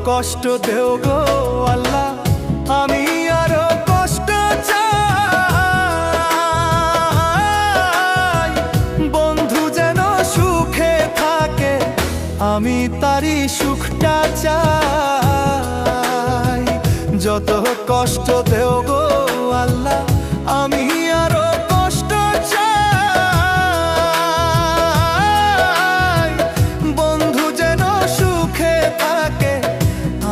কষ্ট দেও গো আল্লাহ, আমি আরো কষ্ট চাই। বন্ধু যেন সুখে থাকে, আমি তারই সুখটা চাই। যত কষ্ট দেও গো আল্লাহ, আমি আরো কষ্ট চাই। বন্ধু যেন সুখে থাকে,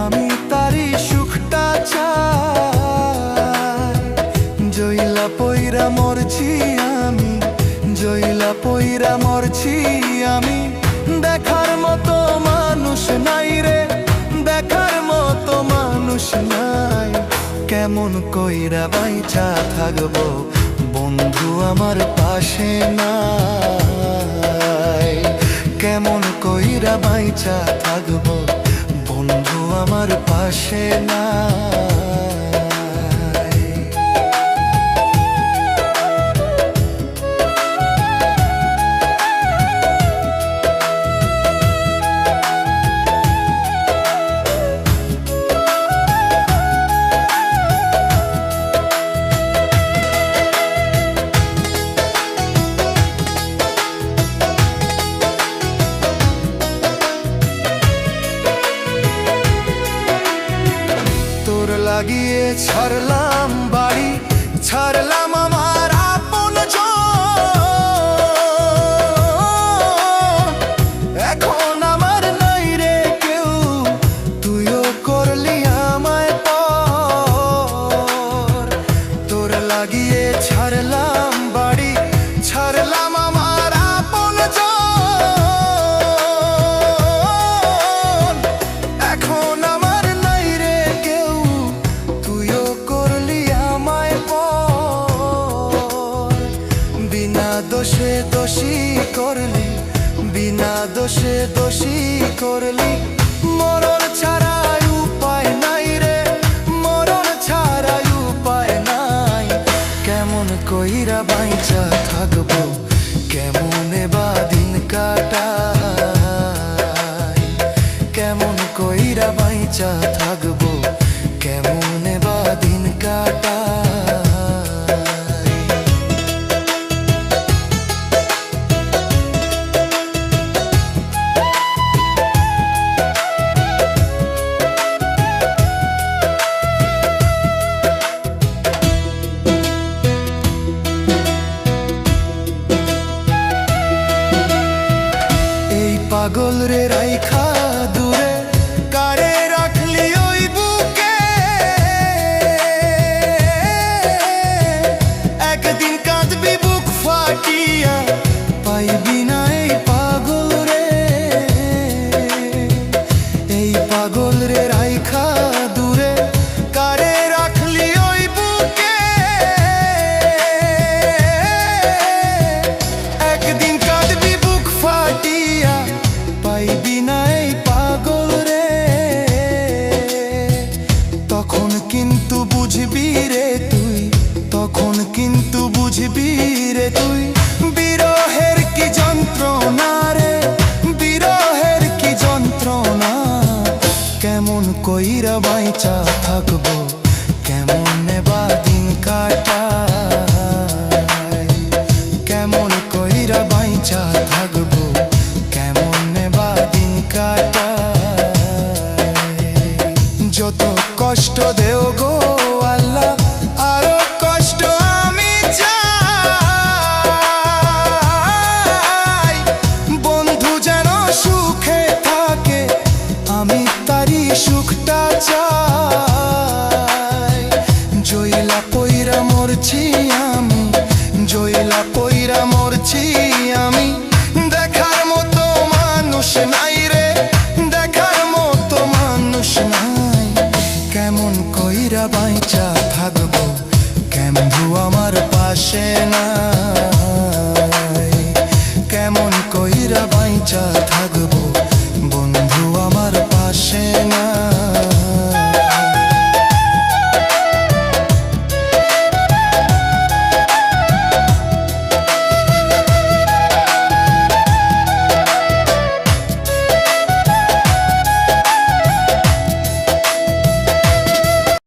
আমি তারই সুখটা চাই। জইলা পইরা মরছি আমি, জইলা পইরা মরছি আমি। দেখার মতো মানুষ নাই রে, দেখার মতো মানুষ নাই। কেমন কইরা বাইচা থাকবো, বন্ধু আমার পাশে নাই। কেমন কইরা বাইচা থাকবো, বন্ধু আমার পাশে নাই। লাগিয়ে ছাড়লাম বাড়ি, ছাড়লাম আমার আপন জন। এখন আমার নাই রে কেউ, তুইও করলি আমায় পর। তোর লাগিয়ে ছাড়লাম বাড়ি, ছাড়লাম আমার আপন জন। এখন আমার নাই রে কেউ, তুইও করলি আমায় পর। বিনা দোষে দোষী করলি, বিনা দোষে দোষী করলি। মরণ ছাড়াই উপায় নাই রে, মরণ ছাড়াই উপায় নাই। কেমন কইরা বাইচা থাকবো, কেমনে বা দিন কাটাই। কেমন কইরা বাইচা থাকবো, কেমনে বা দিন কাটাই। এই পাগল রে রাইখা দূরে, কারে রাখলি ওই বুকে। একদিন কাঁদবি বুক ফাটিয়া, পাইবি না এই পাগল রে। এই পাগল রে রাইখা দূরে, কারে রাখলি ওই বুকে। একদিন কাঁদবি বুক ফাটিয়া, পাইবি না এই পাগল রে। তখন কিন্তু বুঝবি রে তুই, তখন কিন্তু বুঝবি রে তুই। বিরহের কি যন্ত্রণা রে, বিরহের কি যন্ত্রণা। কেমন কইরা বাইচা থাকবো, কেমনে বা দিন কাটাই। কেমন কইরা বাইচা থাকবো, কেমনে বা দিন কাটাই। যত কষ্ট দেও গো আল্লাহ, আরো কষ্ট আমি চাই। বন্ধু যেন সুখে থাকে, আমি তারই সুখটা চাই। জইলা পইরা মরছি আমি, জইলা পইরা মরছি আমি। দেখার মতো মানুষ নাই রে, দেখার মতো মানুষ নাই। কেমন কইরা বাইচা থাকবো, কেমন আমার পাশে নাই। কেমন কইরা বাইচা থাকবো,